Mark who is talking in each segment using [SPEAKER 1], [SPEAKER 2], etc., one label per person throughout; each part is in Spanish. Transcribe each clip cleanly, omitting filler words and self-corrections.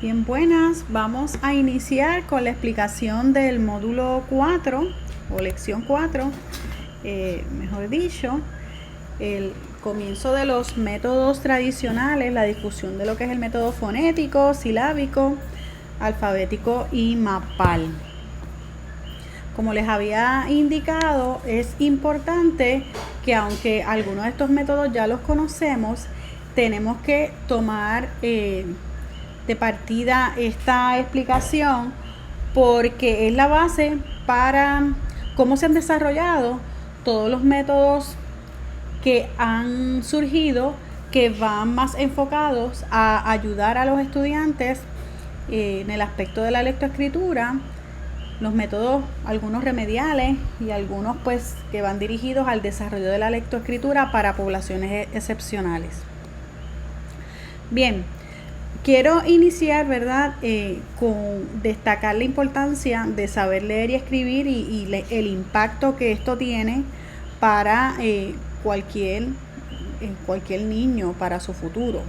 [SPEAKER 1] Bien, buenas. Vamos a iniciar con la explicación del módulo 4 o lección 4, mejor dicho, el comienzo de los métodos tradicionales, la discusión de lo que es el método fonético, silábico, alfabético y mapal. Como les había indicado, es importante que aunque algunos de estos métodos ya los conocemos, tenemos que tomar de partida esta explicación porque es la base para cómo se han desarrollado todos los métodos que han surgido, que van más enfocados a ayudar a los estudiantes en el aspecto de la lectoescritura, los métodos, algunos remediales y algunos pues que van dirigidos al desarrollo de la lectoescritura para poblaciones excepcionales. Bien, quiero iniciar, ¿verdad?, con destacar la importancia de saber leer y escribir y el impacto que esto tiene para cualquier niño, para su futuro.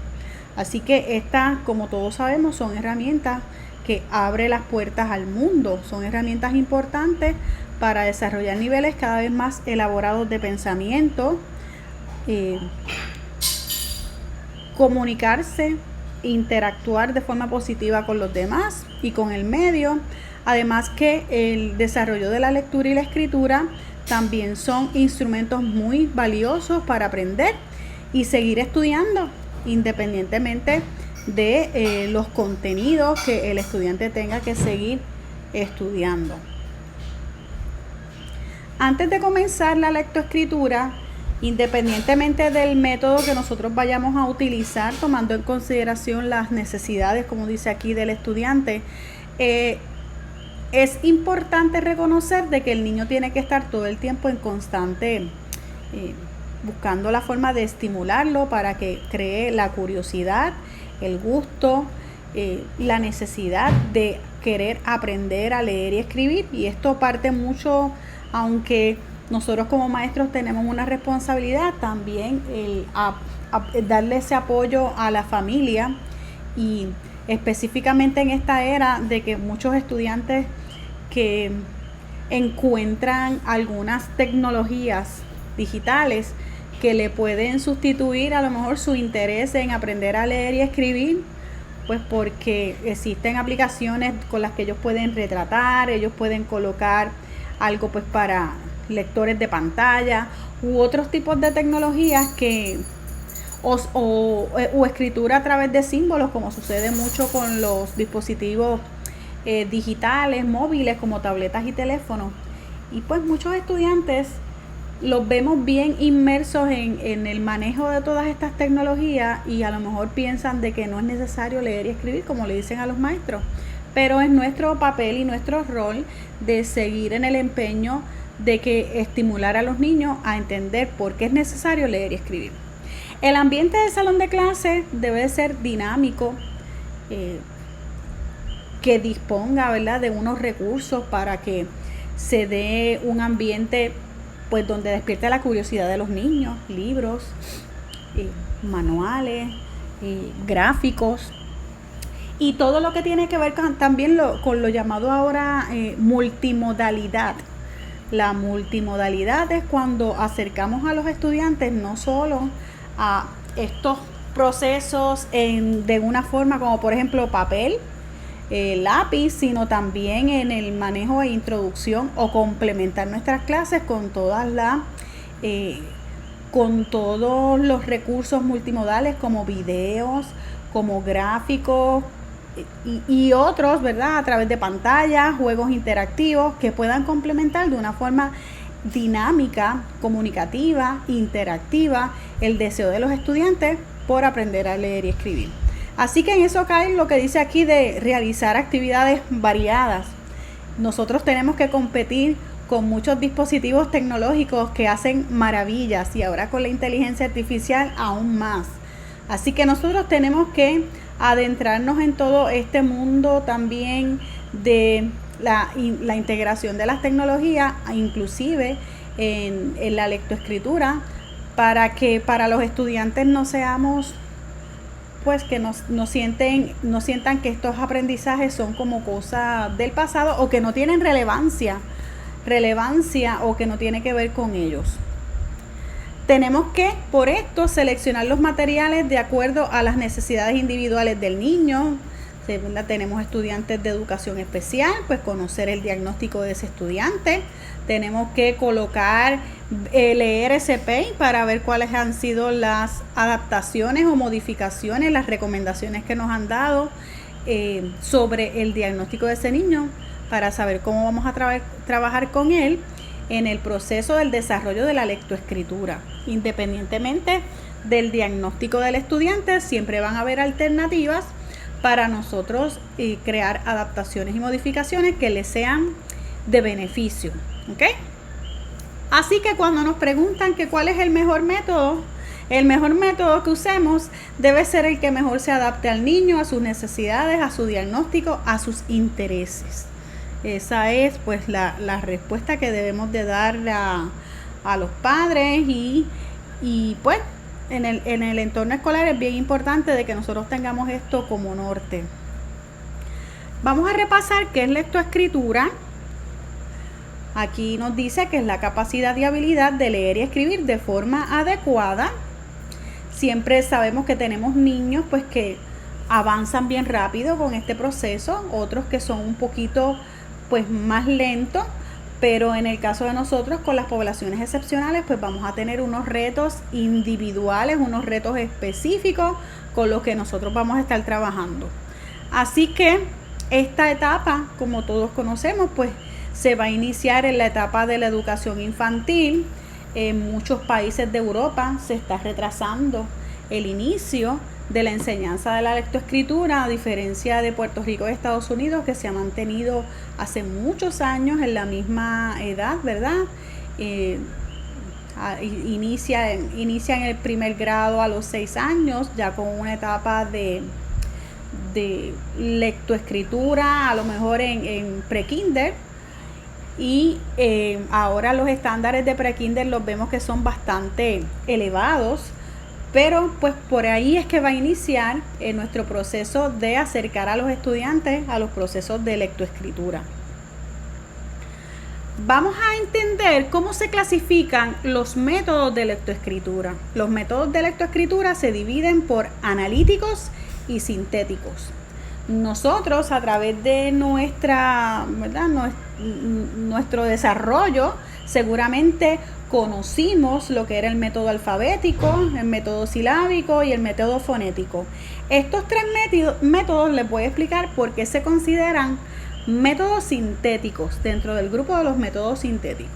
[SPEAKER 1] Así que estas, como todos sabemos, son herramientas que abren las puertas al mundo, son herramientas importantes para desarrollar niveles cada vez más elaborados de pensamiento, comunicarse, interactuar de forma positiva con los demás y con el medio. Además que el desarrollo de la lectura y la escritura también son instrumentos muy valiosos para aprender y seguir estudiando, independientemente de los contenidos que el estudiante tenga que seguir estudiando. Antes de comenzar la lectoescritura, independientemente del método que nosotros vayamos a utilizar, tomando en consideración las necesidades, como dice aquí, del estudiante, es importante reconocer de que el niño tiene que estar todo el tiempo en constante, buscando la forma de estimularlo para que cree la curiosidad, el gusto, la necesidad de querer aprender a leer y escribir. Y esto parte mucho, aunque nosotros como maestros tenemos una responsabilidad también darle ese apoyo a la familia, y específicamente en esta era de que muchos estudiantes que encuentran algunas tecnologías digitales que le pueden sustituir a lo mejor su interés en aprender a leer y escribir, pues porque existen aplicaciones con las que ellos pueden retratar, ellos pueden colocar algo pues para lectores de pantalla u otros tipos de tecnologías que o escritura a través de símbolos, como sucede mucho con los dispositivos digitales, móviles, como tabletas y teléfonos. Y pues muchos estudiantes los vemos bien inmersos en el manejo de todas estas tecnologías y a lo mejor piensan de que no es necesario leer y escribir, como le dicen a los maestros. Pero es nuestro papel y nuestro rol de seguir en el empeño de que estimular a los niños a entender por qué es necesario leer y escribir. El ambiente del salón de clase debe ser dinámico, que disponga, ¿verdad?, de unos recursos para que se dé un ambiente pues donde despierte la curiosidad de los niños, libros, manuales, gráficos y todo lo que tiene que ver también con lo llamado ahora multimodalidad. La multimodalidad es cuando acercamos a los estudiantes no solo a estos procesos de una forma como por ejemplo papel, lápiz, sino también en el manejo e introducción o complementar nuestras clases con con todos los recursos multimodales como videos, como gráficos y otros, ¿verdad?, a través de pantallas, juegos interactivos que puedan complementar de una forma dinámica, comunicativa, interactiva el deseo de los estudiantes por aprender a leer y escribir. Así que en eso cae lo que dice aquí de realizar actividades variadas. Nosotros tenemos que competir con muchos dispositivos tecnológicos que hacen maravillas y ahora con la inteligencia artificial aún más. Así que nosotros tenemos que adentrarnos en todo este mundo también de la integración de las tecnologías, inclusive en la lectoescritura, para que para los estudiantes no seamos pues que no sientan que estos aprendizajes son como cosas del pasado o que no tienen relevancia o que no tiene que ver con ellos. Tenemos que, por esto, seleccionar los materiales de acuerdo a las necesidades individuales del niño. Tenemos estudiantes de educación especial, pues conocer el diagnóstico de ese estudiante. Tenemos que colocar el ERCP para ver cuáles han sido las adaptaciones o modificaciones, las recomendaciones que nos han dado sobre el diagnóstico de ese niño, para saber cómo vamos a trabajar con él en el proceso del desarrollo de la lectoescritura. Independientemente del diagnóstico del estudiante, siempre van a haber alternativas para nosotros crear adaptaciones y modificaciones que les sean de beneficio. ¿Ok? Así que cuando nos preguntan que cuál es el mejor método que usemos debe ser el que mejor se adapte al niño, a sus necesidades, a su diagnóstico, a sus intereses. Esa es pues la respuesta que debemos de dar a los padres y pues en el entorno escolar es bien importante de que nosotros tengamos esto como norte. Vamos a repasar qué es lectoescritura. Aquí nos dice que es la capacidad y habilidad de leer y escribir de forma adecuada. Siempre sabemos que tenemos niños pues que avanzan bien rápido con este proceso, otros que son un poquito pues más lentos, pero en el caso de nosotros con las poblaciones excepcionales pues vamos a tener unos retos individuales, unos retos específicos con los que nosotros vamos a estar trabajando. Así que esta etapa, como todos conocemos, pues se va a iniciar en la etapa de la educación infantil. En muchos países de Europa se está retrasando el inicio de la enseñanza de la lectoescritura, a diferencia de Puerto Rico y Estados Unidos, que se ha mantenido hace muchos años en la misma edad, ¿verdad? Inician el primer grado a los 6 años, ya con una etapa de lectoescritura, a lo mejor en pre-kinder. Y ahora los estándares de pre-kinder los vemos que son bastante elevados, pero pues por ahí es que va a iniciar nuestro proceso de acercar a los estudiantes a los procesos de lectoescritura. Vamos a entender cómo se clasifican los métodos de lectoescritura. Los métodos de lectoescritura se dividen por analíticos y sintéticos. Nosotros, a través de nuestro desarrollo, seguramente conocimos lo que era el método alfabético, el método silábico y el método fonético. Estos tres métodos les voy a explicar por qué se consideran métodos sintéticos dentro del grupo de los métodos sintéticos.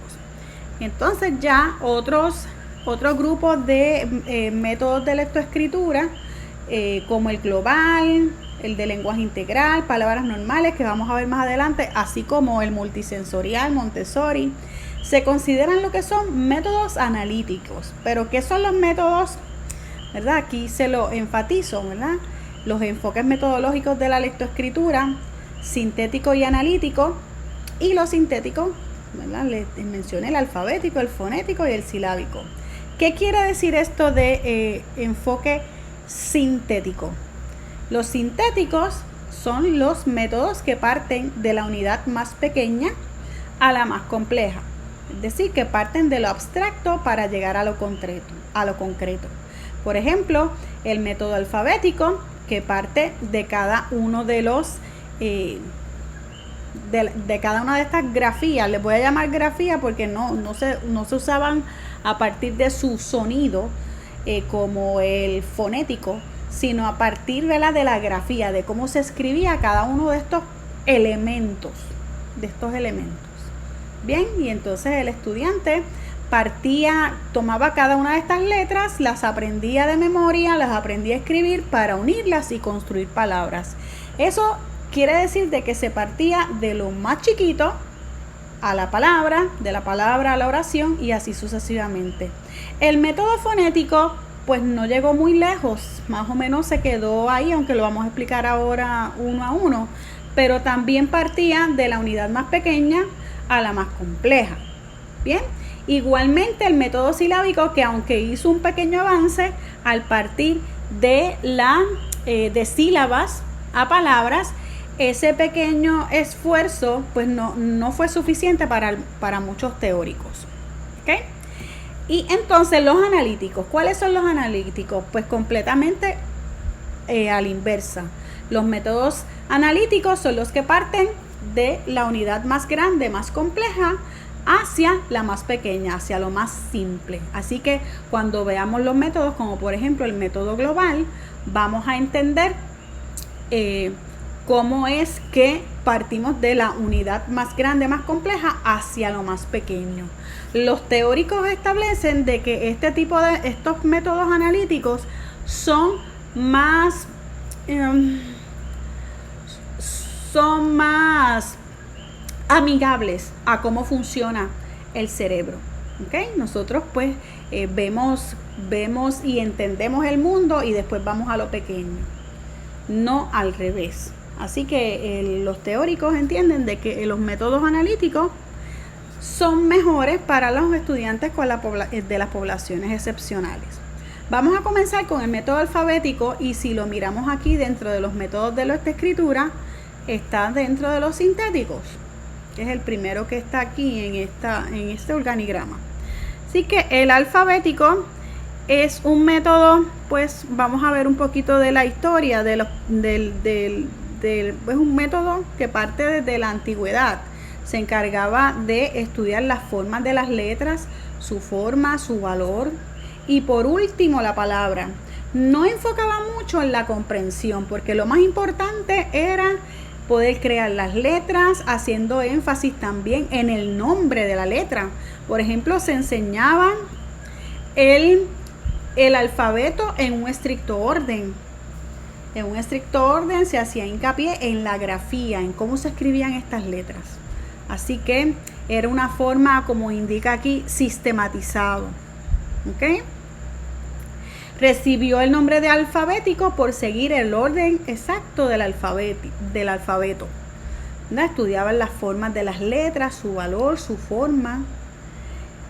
[SPEAKER 1] Entonces ya otros grupos de métodos de lectoescritura, como el global, el de lenguaje integral, palabras normales, que vamos a ver más adelante, así como el multisensorial, Montessori, se consideran lo que son métodos analíticos. Pero ¿qué son los métodos? ¿Verdad? Aquí se lo enfatizo, ¿verdad? Los enfoques metodológicos de la lectoescritura, sintético y analítico, y los sintéticos, ¿verdad? Les mencioné el alfabético, el fonético y el silábico. ¿Qué quiere decir esto de enfoque sintético? Los sintéticos son los métodos que parten de la unidad más pequeña a la más compleja. Es decir, que parten de lo abstracto para llegar a lo concreto. Por ejemplo, el método alfabético, que parte de cada uno de los de cada una de estas grafías. Les voy a llamar grafía porque no se usaban a partir de su sonido como el fonético, sino a partir de la grafía, de cómo se escribía cada uno de estos elementos. Bien, y entonces el estudiante tomaba cada una de estas letras, las aprendía de memoria, las aprendía a escribir para unirlas y construir palabras. Eso quiere decir de que se partía de lo más chiquito a la palabra, de la palabra a la oración y así sucesivamente. El método fonético pues no llegó muy lejos, más o menos se quedó ahí, aunque lo vamos a explicar ahora uno a uno, pero también partía de la unidad más pequeña a la más compleja. Bien, igualmente el método silábico, que aunque hizo un pequeño avance al partir de la de sílabas a palabras, ese pequeño esfuerzo pues no fue suficiente para muchos teóricos. ¿Okay? Y entonces los analíticos, ¿cuáles son los analíticos? Pues completamente a la inversa. Los métodos analíticos son los que parten de la unidad más grande, más compleja, hacia la más pequeña, hacia lo más simple. Así que cuando veamos los métodos, como por ejemplo el método global, vamos a entender cómo es que partimos de la unidad más grande, más compleja, hacia lo más pequeño. Los teóricos establecen de que estos métodos analíticos son más amigables a cómo funciona el cerebro. ¿Okay? Nosotros pues vemos y entendemos el mundo y después vamos a lo pequeño, no al revés. Así que los teóricos entienden de que los métodos analíticos son mejores para los estudiantes de las poblaciones excepcionales. Vamos a comenzar con el método alfabético, y si lo miramos aquí dentro de los métodos de la escritura, está dentro de los sintéticos, que es el primero que está aquí en este organigrama. Así que el alfabético es un método, pues vamos a ver un poquito de la historia es un método que parte desde la antigüedad. Se encargaba de estudiar las formas de las letras, su forma, su valor, y por último la palabra. No enfocaba mucho en la comprensión, porque lo más importante era poder crear las letras, haciendo énfasis también en el nombre de la letra. Por ejemplo, se enseñaba el alfabeto en un estricto orden. En un estricto orden se hacía hincapié en la grafía, en cómo se escribían estas letras. Así que era una forma, como indica aquí, sistematizado. ¿Ok? Recibió el nombre de alfabético por seguir el orden exacto del alfabeto. Estudiaban las formas de las letras, su valor, su forma.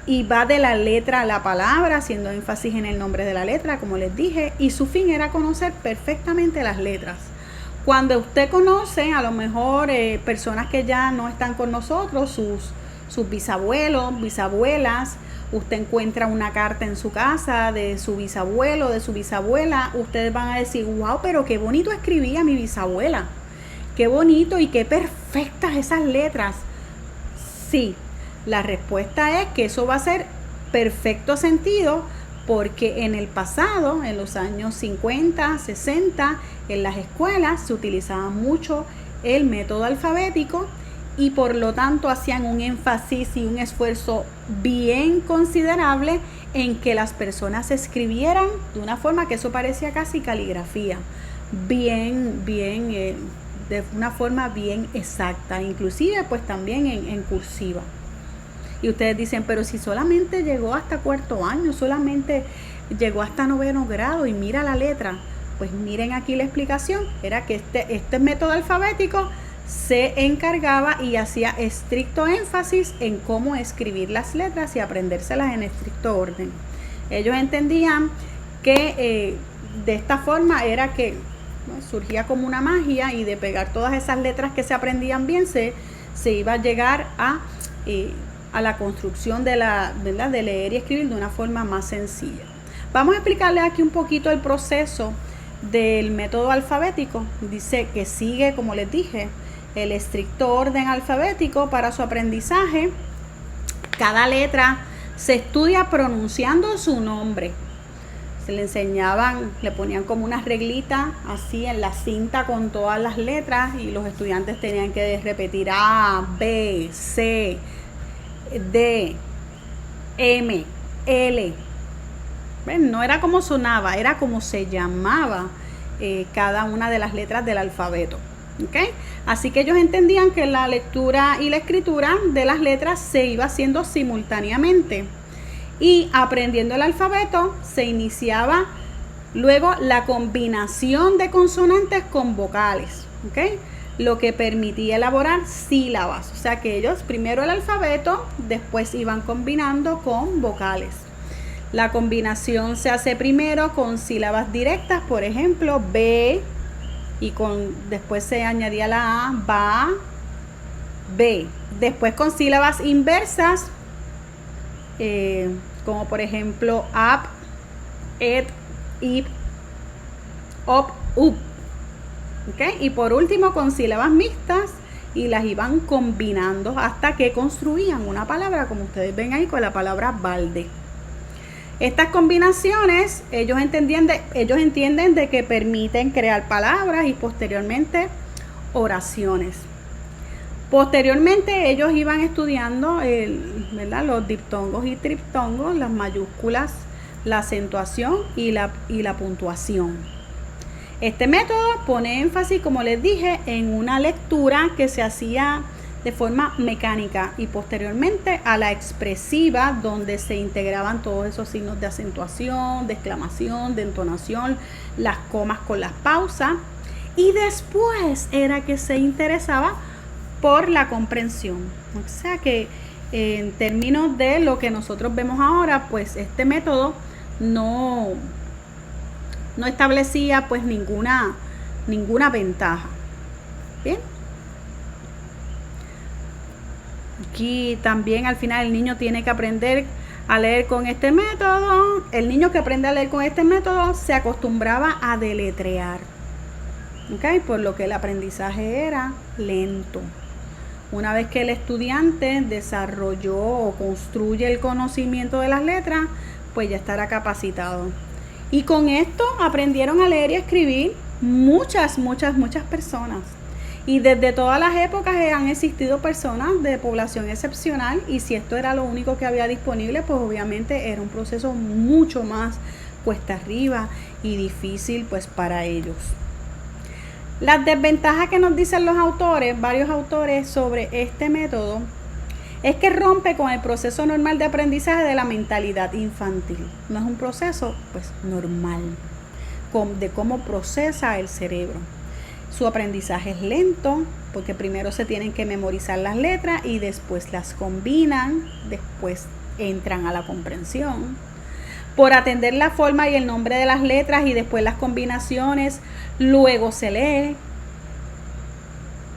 [SPEAKER 1] Y va de la letra a la palabra, haciendo énfasis en el nombre de la letra, como les dije. Y su fin era conocer perfectamente las letras. Cuando usted conoce, a lo mejor personas que ya no están con nosotros, sus bisabuelos, bisabuelas, usted encuentra una carta en su casa de su bisabuelo, de su bisabuela, ustedes van a decir, wow, pero qué bonito escribía mi bisabuela. Qué bonito y qué perfectas esas letras. Sí, la respuesta es que eso va a ser perfecto sentido, porque en el pasado, en los años 50, 60, en las escuelas se utilizaba mucho el método alfabético, y por lo tanto hacían un énfasis y un esfuerzo bien considerable en que las personas escribieran de una forma que eso parecía casi caligrafía, de una forma bien exacta, inclusive pues también en cursiva. Y ustedes dicen, pero si solamente llegó hasta cuarto año, solamente llegó hasta 9º grado y mira la letra. Pues miren aquí la explicación, era que este método alfabético se encargaba y hacía estricto énfasis en cómo escribir las letras y aprendérselas en estricto orden. Ellos entendían que de esta forma era que surgía como una magia, y de pegar todas esas letras que se aprendían bien se iba a llegar a la construcción de leer y escribir de una forma más sencilla. Vamos a explicarles aquí un poquito el proceso del método alfabético. Dice que sigue, como les dije, el estricto orden alfabético para su aprendizaje. Cada letra se estudia pronunciando su nombre. Se le enseñaban, le ponían como una reglita así en la cinta con todas las letras, y los estudiantes tenían que repetir A, B, C, D, M, L. No era como sonaba, era como se llamaba cada una de las letras del alfabeto. ¿Okay? Así que ellos entendían que la lectura y la escritura de las letras se iba haciendo simultáneamente, y aprendiendo el alfabeto se iniciaba luego la combinación de consonantes con vocales, ¿okay? Lo que permitía elaborar sílabas. O sea que ellos primero el alfabeto, después iban combinando con vocales. La combinación se hace primero con sílabas directas, por ejemplo, B, y después se añadía la A, ba, B. Después con sílabas inversas, como por ejemplo up, ed, ip, op, up. ¿Okay? Y por último con sílabas mixtas, y las iban combinando hasta que construían una palabra, como ustedes ven ahí con la palabra balde. Estas combinaciones ellos entienden de que permiten crear palabras y posteriormente oraciones. Posteriormente ellos iban estudiando ¿verdad? Los diptongos y triptongos, las mayúsculas, la acentuación y la puntuación. Este método pone énfasis, como les dije, en una lectura que se hacía de forma mecánica y posteriormente a la expresiva, donde se integraban todos esos signos de acentuación, de exclamación, de entonación, las comas con las pausas, y después era que se interesaba por la comprensión. O sea que en términos de lo que nosotros vemos ahora, pues este método no establecía pues ninguna ventaja. Bien. Aquí también al final el niño tiene que aprender a leer con este método. El niño que aprende a leer con este método se acostumbraba a deletrear, ¿okay? Por lo que el aprendizaje era lento. Una vez que el estudiante desarrolló o construye el conocimiento de las letras, pues ya estará capacitado. Y con esto aprendieron a leer y a escribir muchas personas. Y desde todas las épocas han existido personas de población excepcional, y si esto era lo único que había disponible, pues obviamente era un proceso mucho más cuesta arriba y difícil pues para ellos. Las desventajas que nos dicen los autores, varios autores, sobre este método, es que rompe con el proceso normal de aprendizaje de la mentalidad infantil. No es un proceso pues normal de cómo procesa el cerebro. Su aprendizaje es lento porque primero se tienen que memorizar las letras y después las combinan, después entran a la comprensión. Por atender la forma y el nombre de las letras y después las combinaciones, luego se lee.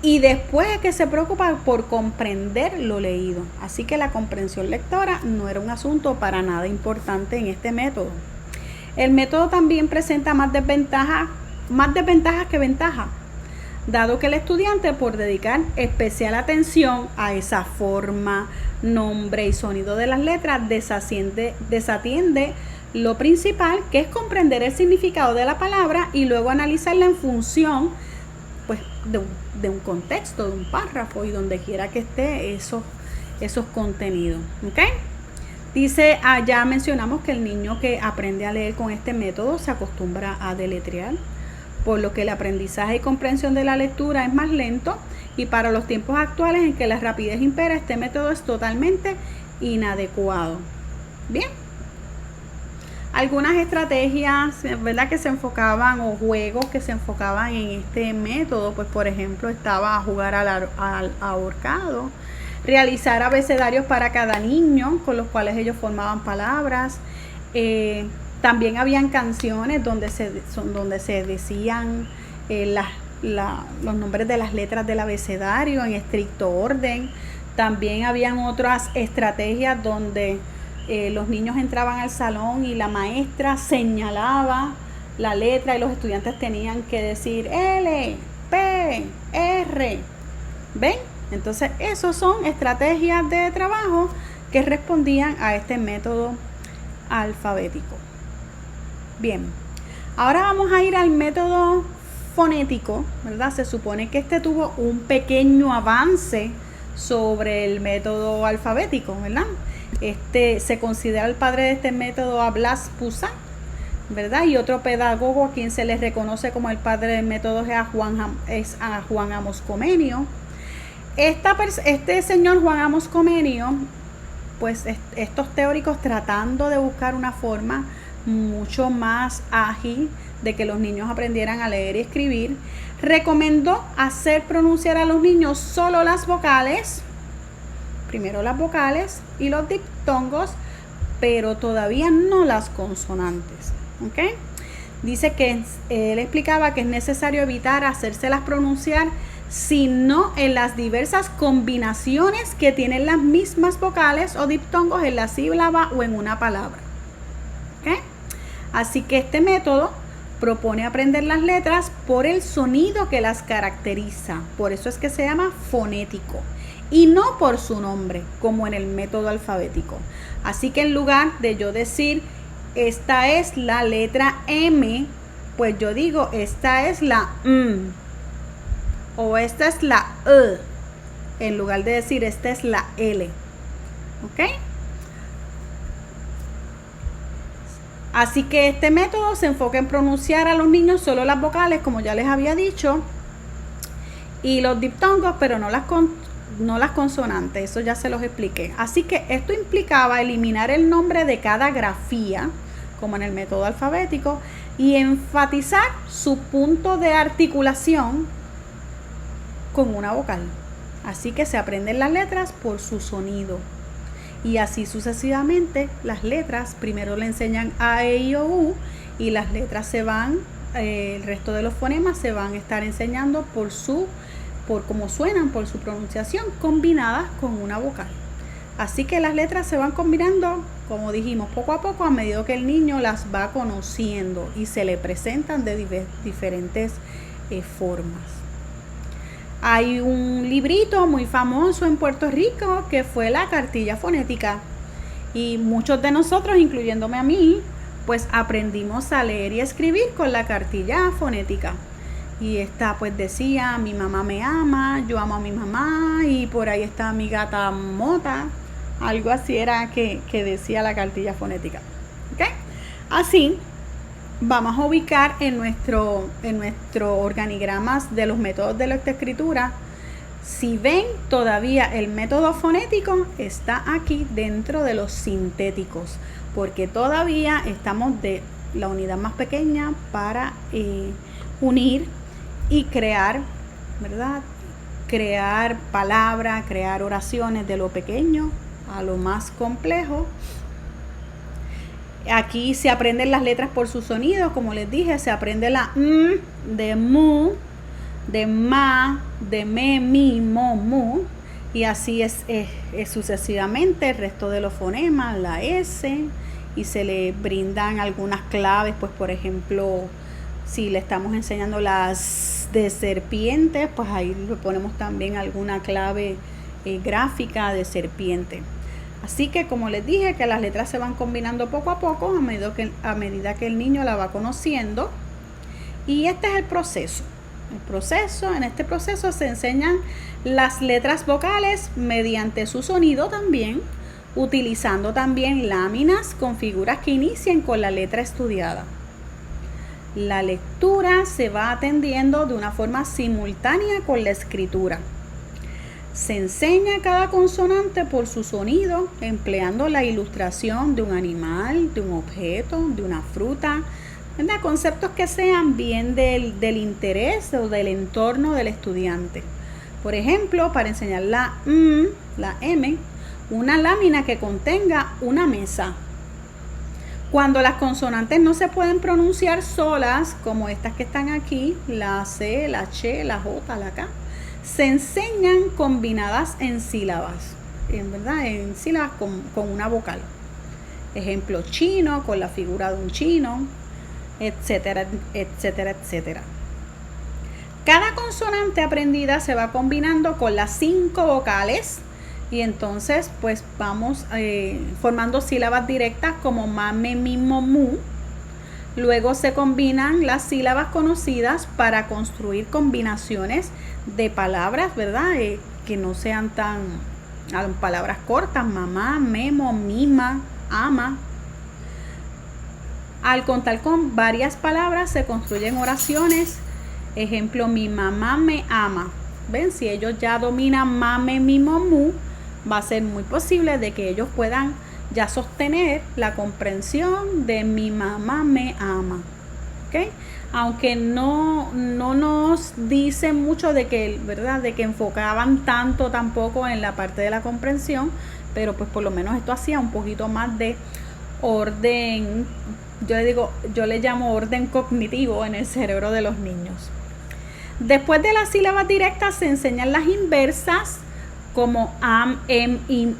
[SPEAKER 1] Y después es que se preocupa por comprender lo leído. Así que la comprensión lectora no era un asunto para nada importante en este método. El método también presenta más desventajas que ventajas, dado que el estudiante, por dedicar especial atención a esa forma, nombre y sonido de las letras, desatiende lo principal, que es comprender el significado de la palabra y luego analizarla en función pues de un contexto, de un párrafo y donde quiera que esté esos contenidos. ¿Okay? Dice, ya mencionamos que el niño que aprende a leer con este método se acostumbra a deletrear, por lo que el aprendizaje y comprensión de la lectura es más lento, y para los tiempos actuales en que la rapidez impera, este método es totalmente inadecuado. Bien. Algunas estrategias, ¿verdad?, que se enfocaban, o juegos que se enfocaban en este método, pues por ejemplo estaba jugar al ahorcado, realizar abecedarios para cada niño con los cuales ellos formaban palabras. También habían canciones donde se decían los nombres de las letras del abecedario en estricto orden. También habían otras estrategias donde los niños entraban al salón y la maestra señalaba la letra y los estudiantes tenían que decir L, P, R. ¿Ven? Entonces, esos son estrategias de trabajo que respondían a este método alfabético. Bien, ahora vamos a ir al método fonético, ¿verdad? Se supone que este tuvo un pequeño avance sobre el método alfabético, ¿verdad? Se considera el padre de este método a Blas Poussin, ¿verdad? Y otro pedagogo a quien se le reconoce como el padre del método es a Juan Amos Comenio. Este señor Juan Amos Comenio, pues estos teóricos, tratando de buscar una forma mucho más ágil de que los niños aprendieran a leer y escribir, recomendó hacer pronunciar a los niños solo las vocales, primero las vocales y los diptongos, pero todavía no las consonantes. ¿Ok? Dice que él explicaba que es necesario evitar hacérselas pronunciar, sino en las diversas combinaciones que tienen las mismas vocales o diptongos en la sílaba o en una palabra. ¿Ok? Así que este método propone aprender las letras por el sonido que las caracteriza. Por eso es que se llama fonético y no por su nombre, como en el método alfabético. Así que en lugar de yo decir esta es la letra M, pues yo digo esta es la M o esta es la E, en lugar de decir esta es la L. ¿Ok? Así que este método se enfoca en pronunciar a los niños solo las vocales, como ya les había dicho, y los diptongos, pero no las consonantes. Eso ya se los expliqué. Así que esto implicaba eliminar el nombre de cada grafía, como en el método alfabético, y enfatizar su punto de articulación con una vocal. Así que se aprenden las letras por su sonido. Y así sucesivamente, las letras primero le enseñan A, E, I, O, U, y las letras se van, el resto de los fonemas se van a estar enseñando por cómo suenan, por su pronunciación, combinadas con una vocal. Así que las letras se van combinando, como dijimos, poco a poco, a medida que el niño las va conociendo y se le presentan de diferentes formas. Hay un librito muy famoso en Puerto Rico que fue la cartilla fonética, y muchos de nosotros, incluyéndome a mí, pues aprendimos a leer y escribir con la cartilla fonética. Y esta pues decía: mi mamá me ama, yo amo a mi mamá, y por ahí está mi gata Mota. Algo así era que decía la cartilla fonética. ¿Ok? Así vamos a ubicar en nuestro organigramas de los métodos de lectoescritura. Si ven, todavía el método fonético está aquí dentro de los sintéticos, porque todavía estamos de la unidad más pequeña para unir y crear, ¿verdad? Crear palabras, crear oraciones de lo pequeño a lo más complejo. Aquí se aprenden las letras por sus sonidos, como les dije, se aprende la M de mu, de ma, de me, mi, mo, mu, y así es sucesivamente el resto de los fonemas, la S, y se le brindan algunas claves, pues por ejemplo, si le estamos enseñando las de serpientes, pues ahí le ponemos también alguna clave gráfica de serpiente. Así que, como les dije, que las letras se van combinando poco a poco a medida que el niño la va conociendo. Y este es el proceso. En este proceso se enseñan las letras vocales mediante su sonido también, utilizando también láminas con figuras que inicien con la letra estudiada. La lectura se va atendiendo de una forma simultánea con la escritura. Se enseña cada consonante por su sonido, empleando la ilustración de un animal, de un objeto, de una fruta, ¿verdad? Conceptos que sean bien del interés o del entorno del estudiante. Por ejemplo, para enseñar la M, una lámina que contenga una mesa. Cuando las consonantes no se pueden pronunciar solas, como estas que están aquí, la C, la Ch, la J, la K, se enseñan combinadas en sílabas, en sílabas con una vocal. Ejemplo, chino, con la figura de un chino, etcétera, etcétera, etcétera. Cada consonante aprendida se va combinando con las 5 vocales, y entonces pues vamos formando sílabas directas como ma, me, mi, mo, mu. Luego se combinan las sílabas conocidas para construir combinaciones de palabras, ¿verdad? Que no sean palabras cortas: mamá, memo, mima, ama. Al contar con varias palabras se construyen oraciones. Ejemplo, mi mamá me ama. ¿Ven? Si ellos ya dominan ma, me, mi, mo, mu, va a ser muy posible de que ellos puedan ya sostener la comprensión de mi mamá me ama. ¿Okay? Aunque no nos dice mucho de que, ¿verdad?, de que enfocaban tanto tampoco en la parte de la comprensión, pero pues por lo menos esto hacía un poquito más de orden, yo le llamo orden cognitivo en el cerebro de los niños. Después de las sílabas directas se enseñan las inversas como am, em, in,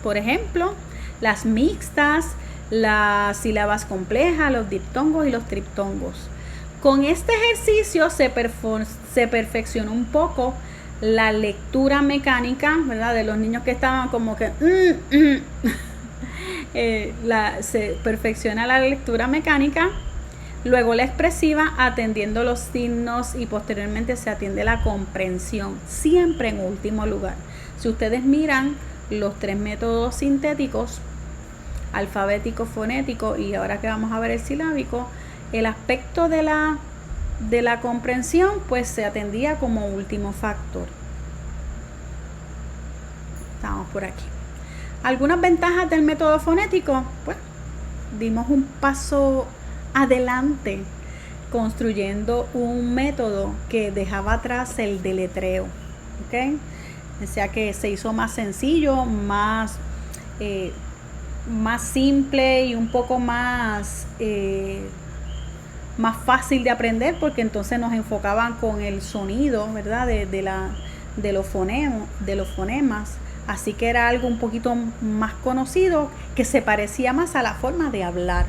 [SPEAKER 1] por ejemplo, las mixtas, las sílabas complejas, los diptongos y los triptongos. Con este ejercicio se perfecciona un poco la lectura mecánica, ¿verdad? De los niños que estaban como que se perfecciona la lectura mecánica, luego la expresiva, atendiendo los signos, y posteriormente se atiende la comprensión, siempre en último lugar. Si ustedes miran los 3 métodos sintéticos, alfabético, fonético y ahora que vamos a ver el silábico, el aspecto de la comprensión pues se atendía como último factor. Estamos por aquí. Algunas ventajas del método fonético, pues dimos un paso adelante construyendo un método que dejaba atrás el deletreo, ¿ok? O sea que se hizo más sencillo, más simple y un poco más fácil de aprender, porque entonces nos enfocaban con el sonido, ¿verdad? De los fonemas. Así que era algo un poquito más conocido, que se parecía más a la forma de hablar.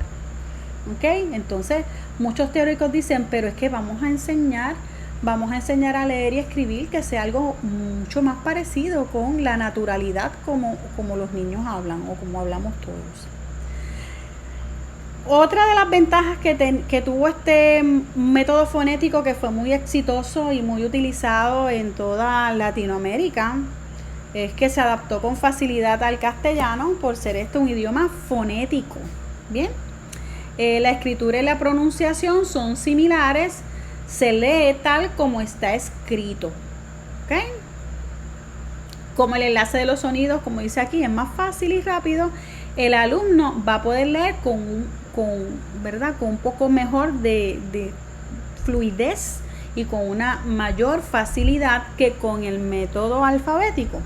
[SPEAKER 1] ¿Ok? Entonces, muchos teóricos dicen, pero es que vamos a enseñar a leer y escribir, que sea algo mucho más parecido con la naturalidad como los niños hablan o como hablamos todos. Otra de las ventajas que tuvo este método fonético, que fue muy exitoso y muy utilizado en toda Latinoamérica, es que se adaptó con facilidad al castellano por ser un idioma fonético. Bien, la escritura y la pronunciación son similares, se lee tal como está escrito. ¿Ok? Como el enlace de los sonidos, como dice aquí, es más fácil y rápido, el alumno va a poder leer con un poco mejor de fluidez y con una mayor facilidad que con el método alfabético.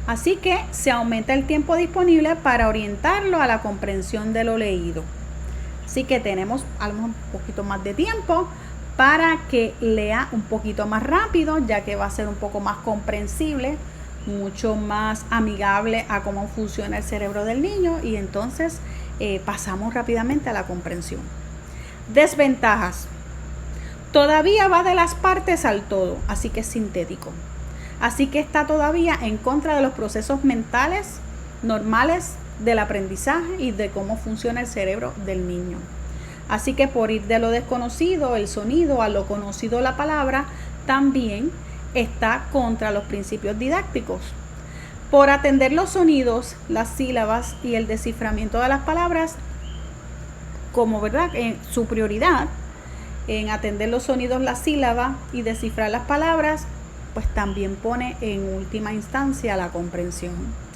[SPEAKER 1] Así que se aumenta el tiempo disponible para orientarlo a la comprensión de lo leído. Así que tenemos un poquito más de tiempo para que lea un poquito más rápido, ya que va a ser un poco más comprensible, mucho más amigable a cómo funciona el cerebro del niño, y entonces pasamos rápidamente a la comprensión. Desventajas. Todavía va de las partes al todo, así que es sintético. Así que está todavía en contra de los procesos mentales normales del aprendizaje y de cómo funciona el cerebro del niño. Así que por ir de lo desconocido, el sonido, a lo conocido, la palabra, también está contra los principios didácticos. Por atender los sonidos, las sílabas y el desciframiento de las palabras, como en su prioridad, en atender los sonidos, las sílabas y descifrar las palabras, pues también pone en última instancia la comprensión,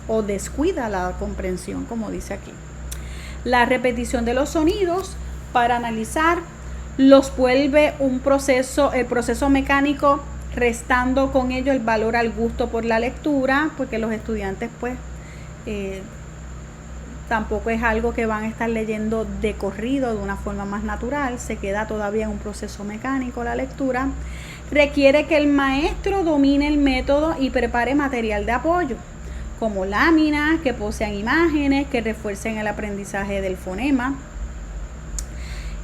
[SPEAKER 1] o descuida la comprensión, como dice aquí. La repetición de los sonidos para analizar los vuelve el proceso mecánico, restando con ello el valor al gusto por la lectura, porque los estudiantes pues tampoco es algo que van a estar leyendo de corrido de una forma más natural, se queda todavía en un proceso mecánico la lectura. Requiere que el maestro domine el método y prepare material de apoyo, como láminas que posean imágenes que refuercen el aprendizaje del fonema.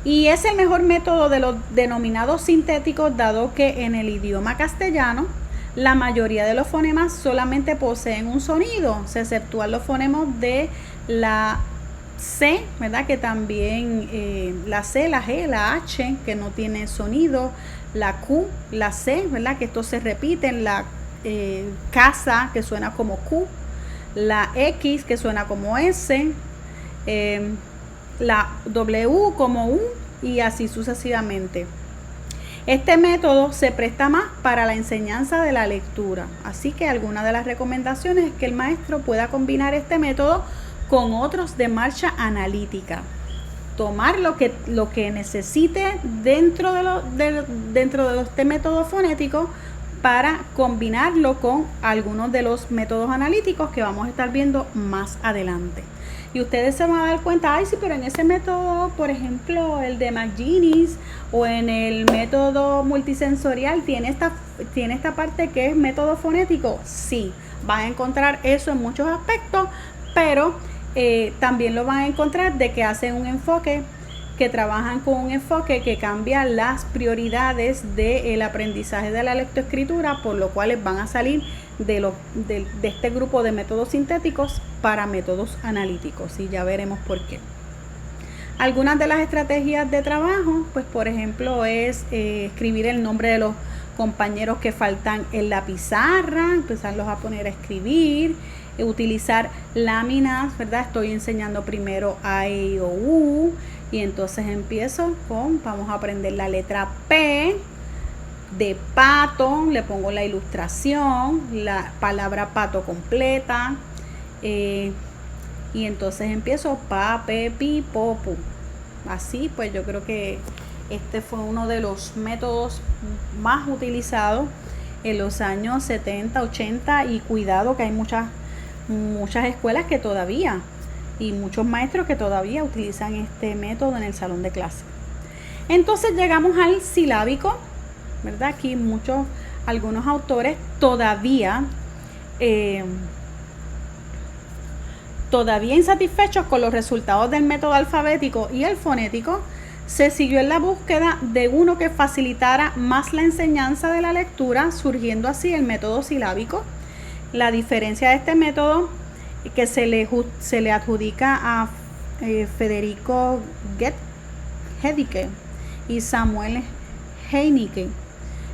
[SPEAKER 1] Y es el mejor método de los denominados sintéticos, dado que en el idioma castellano la mayoría de los fonemas solamente poseen un sonido. Se exceptúan los fonemas de la C, ¿verdad? Que también la C, la G, la H, que no tiene sonido, la Q, la C, ¿verdad? Que estos se repiten, la casa, que suena como Q, la X, que suena como S, la W como U, y así sucesivamente. Este método se presta más para la enseñanza de la lectura, así que alguna de las recomendaciones es que el maestro pueda combinar este método con otros de marcha analítica. Tomar lo que necesite dentro de este método fonético para combinarlo con algunos de los métodos analíticos que vamos a estar viendo más adelante. Y ustedes se van a dar cuenta, ay sí, pero en ese método, por ejemplo, el de McGinnis o en el método multisensorial, tiene esta parte que es método fonético. Sí, van a encontrar eso en muchos aspectos, pero también lo van a encontrar de que hacen un enfoque, que trabajan con un enfoque que cambia las prioridades del aprendizaje de la lectoescritura, por lo cual van a salir de este grupo de métodos sintéticos para métodos analíticos, y ya veremos por qué. Algunas de las estrategias de trabajo, pues por ejemplo, es escribir el nombre de los compañeros que faltan en la pizarra, empezarlos a poner a escribir, utilizar láminas, ¿verdad? Estoy enseñando primero A, E, I, O, U, y entonces empiezo vamos a aprender la letra P de pato, le pongo la ilustración, la palabra pato completa, y entonces empiezo pa, pe, pi, po, pu. Así pues yo creo que este fue uno de los métodos más utilizados en los años 70, 80, y cuidado que hay muchas escuelas que todavía, y muchos maestros que todavía utilizan este método en el salón de clase. Entonces llegamos al silábico, ¿verdad? Aquí algunos autores todavía insatisfechos con los resultados del método alfabético y el fonético, se siguió en la búsqueda de uno que facilitara más la enseñanza de la lectura, surgiendo así el método silábico. La diferencia de este método que se le adjudica a Federico Gedicke y Samuel Heinicke.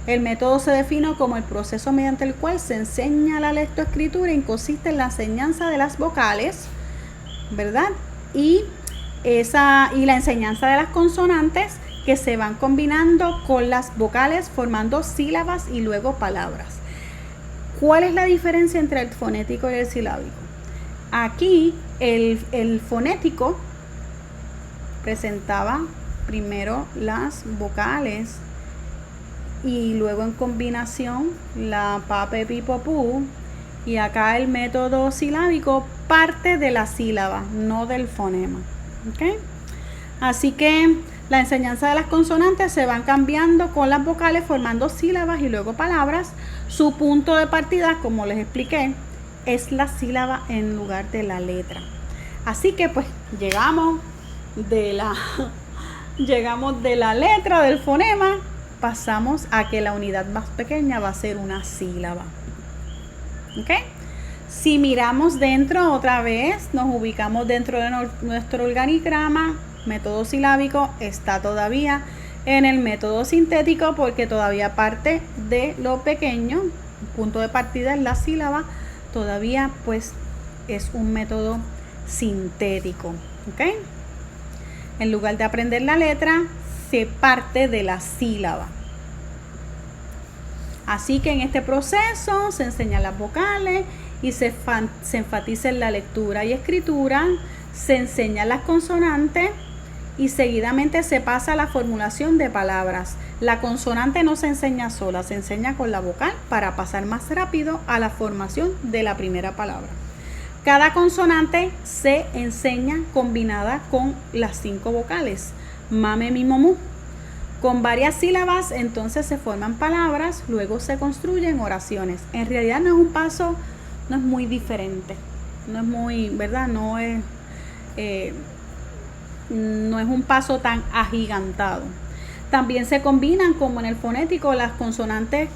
[SPEAKER 1] El método se define como el proceso mediante el cual se enseña la lectoescritura y consiste en la enseñanza de las vocales, ¿verdad? Y la enseñanza de las consonantes, que se van combinando con las vocales formando sílabas y luego palabras. ¿Cuál es la diferencia entre el fonético y el silábico? Aquí el fonético presentaba primero las vocales y luego en combinación la pa, pe, pi, po, pu, y acá el método silábico parte de la sílaba, no del fonema. ¿Okay? Así que la enseñanza de las consonantes se van cambiando con las vocales formando sílabas y luego palabras. Su punto de partida, como les expliqué, es la sílaba en lugar de la letra. Así que pues llegamos de la letra del fonema, pasamos a que la unidad más pequeña va a ser una sílaba. ¿Ok? Si miramos dentro otra vez, nos ubicamos dentro de nuestro organigrama, método silábico está todavía en el método sintético porque todavía parte de lo pequeño, punto de partida es la sílaba, todavía pues es un método sintético. ¿Ok? En lugar de aprender la letra, se parte de la sílaba. Así que en este proceso se enseñan las vocales y se enfatiza en la lectura y escritura, se enseñan las consonantes y seguidamente se pasa a la formulación de palabras. La consonante no se enseña sola, se enseña con la vocal para pasar más rápido a la formación de la primera palabra. Cada consonante se enseña combinada con las 5 vocales, mame, mi, mo, mu. Con varias sílabas entonces se forman palabras, luego se construyen oraciones. En realidad no es muy diferente, no es muy, ¿verdad? No es un paso tan agigantado. También se combinan, como en el fonético, las consonantes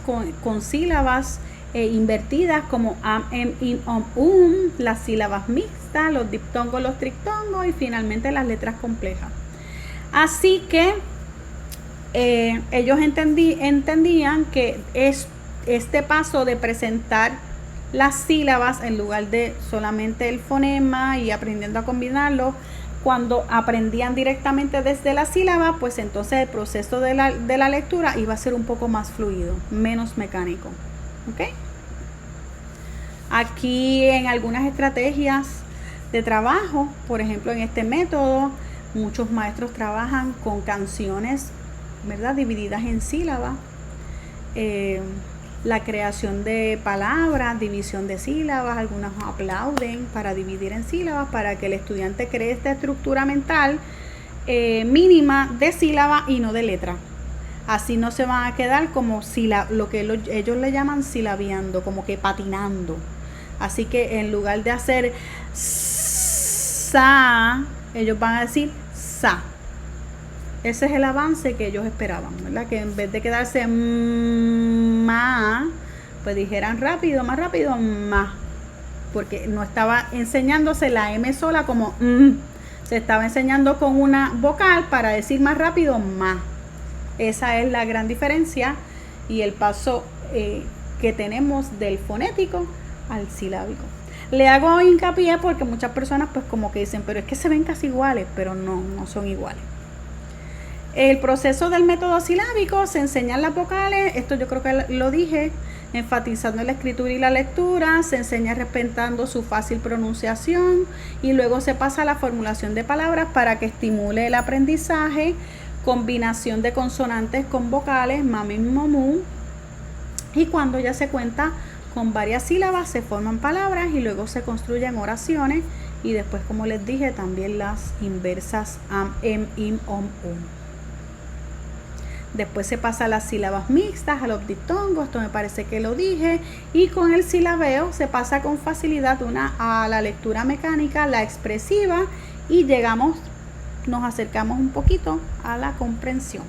[SPEAKER 1] con sílabas invertidas como am, em, im, om, las sílabas mixtas, los diptongos, los triptongos y finalmente las letras complejas. Así que ellos entendían que este paso de presentar las sílabas en lugar de solamente el fonema y aprendiendo a combinarlo, cuando aprendían directamente desde la sílaba, pues entonces el proceso de la lectura iba a ser un poco más fluido, menos mecánico. ¿Ok? Aquí en algunas estrategias de trabajo, por ejemplo en este método, muchos maestros trabajan con canciones, ¿verdad?, divididas en sílabas. la creación de palabras, división de sílabas. Algunos aplauden para dividir en sílabas para que el estudiante cree esta estructura mental mínima de sílaba y no de letra. Así no se van a quedar como lo que ellos le llaman silabeando, como que patinando. Así que en lugar de hacer sa, ellos van a decir sa. Ese es el avance que ellos esperaban, ¿verdad? Que en vez de quedarse ma, pues dijeran rápido, más rápido, ma. Porque no estaba enseñándose la M sola como se estaba enseñando con una vocal para decir más rápido ma. Esa es la gran diferencia y el paso que tenemos del fonético al silábico. Le hago hincapié porque muchas personas pues como que dicen, pero es que se ven casi iguales, pero no son iguales. El proceso del método silábico, se enseñan las vocales, esto yo creo que lo dije, enfatizando la escritura y la lectura, se enseña respetando su fácil pronunciación y luego se pasa a la formulación de palabras para que estimule el aprendizaje, combinación de consonantes con vocales, mami, momu, y cuando ya se cuenta con varias sílabas se forman palabras y luego se construyen oraciones y después, como les dije, también las inversas am, em, im, om, Después se pasa a las sílabas mixtas, a los diptongos, esto me parece que lo dije, y con el silabeo se pasa con facilidad a la lectura mecánica, la expresiva, y nos acercamos un poquito a la comprensión.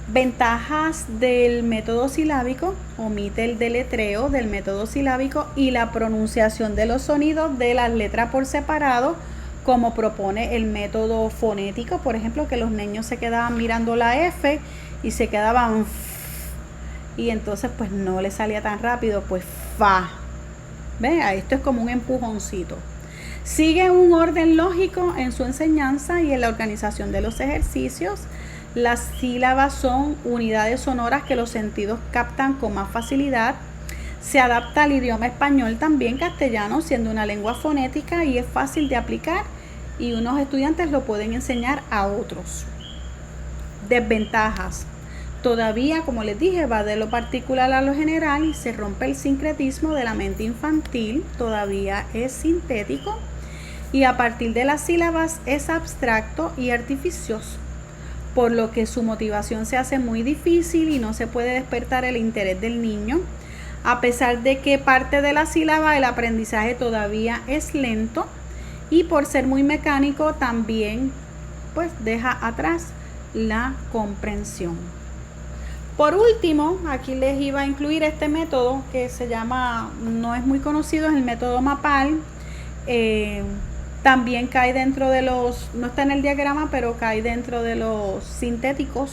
[SPEAKER 1] Ventajas del método silábico: omite el deletreo del método silábico y la pronunciación de los sonidos de las letras por separado, como propone el método fonético. Por ejemplo, que los niños se quedaban mirando la F y se quedaban y entonces pues no les salía tan rápido, pues fa. Vea, esto es como un empujoncito. Sigue un orden lógico en su enseñanza y en la organización de los ejercicios. Las sílabas son unidades sonoras que los sentidos captan con más facilidad. Se adapta al idioma español, también castellano, siendo una lengua fonética, y es fácil de aplicar y unos estudiantes lo pueden enseñar a otros. Desventajas: todavía, como les dije, va de lo particular a lo general y se rompe el sincretismo de la mente infantil, todavía es sintético y a partir de las sílabas es abstracto y artificioso, por lo que su motivación se hace muy difícil y no se puede despertar el interés del niño. A pesar de que parte de la sílaba el aprendizaje todavía es lento y por ser muy mecánico también pues deja atrás la comprensión. Por último, aquí les iba a incluir este método que se llama, no es muy conocido, es el método MAPAL. También cae dentro de los, no está en el diagrama, pero cae dentro de los sintéticos.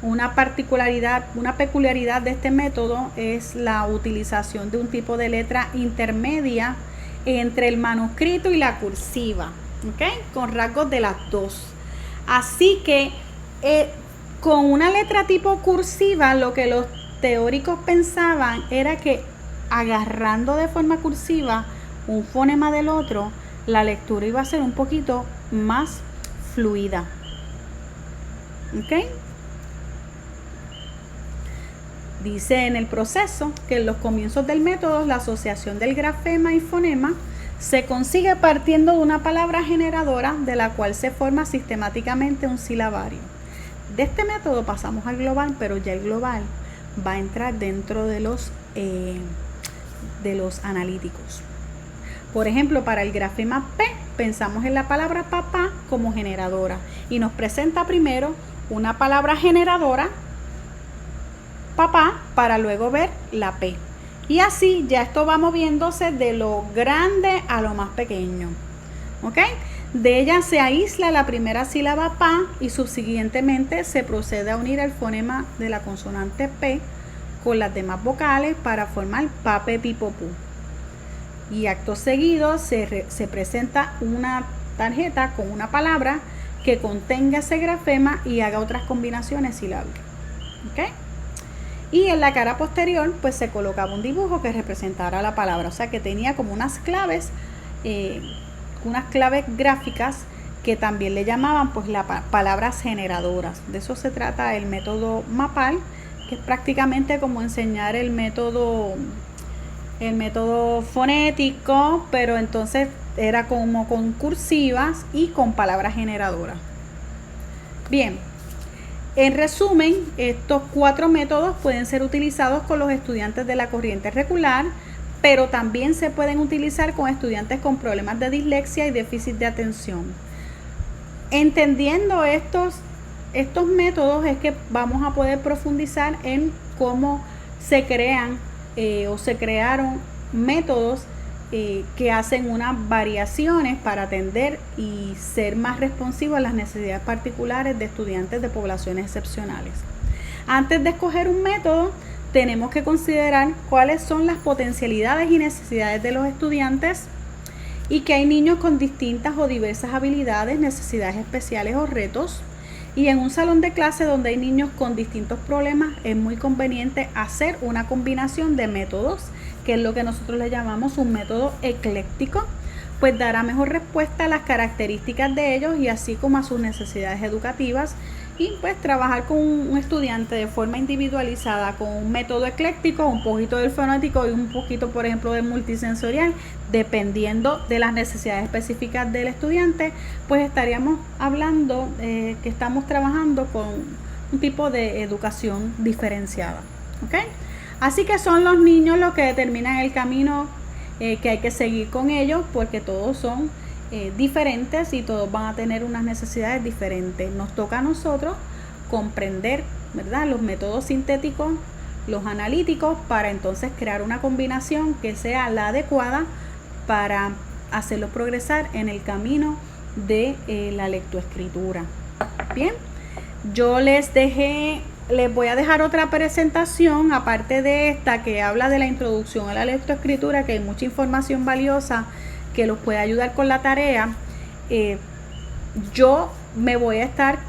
[SPEAKER 1] Una peculiaridad de este método es la utilización de un tipo de letra intermedia entre el manuscrito y la cursiva, ¿okay? Con rasgos de las dos. Así que con una letra tipo cursiva, lo que los teóricos pensaban era que agarrando de forma cursiva un fonema del otro, la lectura iba a ser un poquito más fluida. ¿Ok? Dice en el proceso que en los comienzos del método la asociación del grafema y fonema se consigue partiendo de una palabra generadora de la cual se forma sistemáticamente un silabario. De este método pasamos al global, pero ya el global va a entrar dentro de los analíticos. Por ejemplo, para el grafema P pensamos en la palabra papá como generadora y nos presenta primero una palabra generadora, papá, para luego ver la P. Y así ya esto va moviéndose de lo grande a lo más pequeño. ¿Ok? De ella se aísla la primera sílaba pa y subsiguientemente se procede a unir el fonema de la consonante P con las demás vocales para formar pape, pipo, pu. Y acto seguido se presenta una tarjeta con una palabra que contenga ese grafema y haga otras combinaciones silábicas. ¿Ok? Y en la cara posterior pues se colocaba un dibujo que representara la palabra, o sea que tenía como unas claves gráficas que también le llamaban pues palabras generadoras. De eso se trata el método MAPAL, que es prácticamente como enseñar el método fonético, pero entonces era como con cursivas y con palabras generadoras. Bien, en resumen, estos 4 métodos pueden ser utilizados con los estudiantes de la corriente regular, pero también se pueden utilizar con estudiantes con problemas de dislexia y déficit de atención. Entendiendo estos métodos es que vamos a poder profundizar en cómo se crean o se crearon métodos que hacen unas variaciones para atender y ser más responsivos a las necesidades particulares de estudiantes de poblaciones excepcionales. Antes de escoger un método, tenemos que considerar cuáles son las potencialidades y necesidades de los estudiantes y que hay niños con distintas o diversas habilidades, necesidades especiales o retos. Y en un salón de clase donde hay niños con distintos problemas, es muy conveniente hacer una combinación de métodos, que es lo que nosotros le llamamos un método ecléctico, pues dará mejor respuesta a las características de ellos y así como a sus necesidades educativas. Y pues trabajar con un estudiante de forma individualizada con un método ecléctico, un poquito del fonético y un poquito, por ejemplo, del multisensorial, dependiendo de las necesidades específicas del estudiante, pues estaríamos hablando que estamos trabajando con un tipo de educación diferenciada. ¿Ok? Así que son los niños los que determinan el camino que hay que seguir con ellos, porque todos son diferentes y todos van a tener unas necesidades diferentes. Nos toca a nosotros comprender, ¿verdad?, los métodos sintéticos, los analíticos, para entonces crear una combinación que sea la adecuada para hacerlos progresar en el camino de la lectoescritura. Bien, yo les voy a dejar otra presentación aparte de esta que habla de la introducción a la lectoescritura, que hay mucha información valiosa que los puede ayudar con la tarea. Yo me voy a estar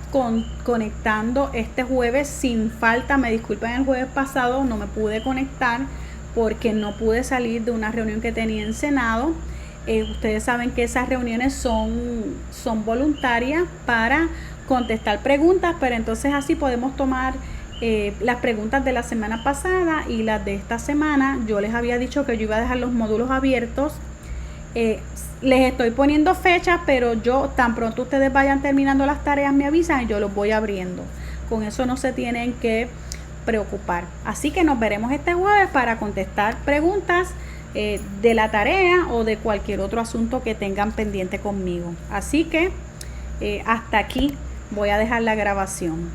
[SPEAKER 1] conectando este jueves sin falta. Me disculpen, el jueves pasado no me pude conectar porque no pude salir de una reunión que tenía en Senado. Ustedes saben que esas reuniones son voluntarias para contestar preguntas, pero entonces así podemos tomar las preguntas de la semana pasada y las de esta semana. Yo les había dicho que yo iba a dejar los módulos abiertos. Les estoy poniendo fechas, pero yo tan pronto ustedes vayan terminando las tareas me avisan y yo los voy abriendo. Con eso no se tienen que preocupar. Así que nos veremos este jueves para contestar preguntas de la tarea o de cualquier otro asunto que tengan pendiente conmigo. Así que hasta aquí voy a dejar la grabación.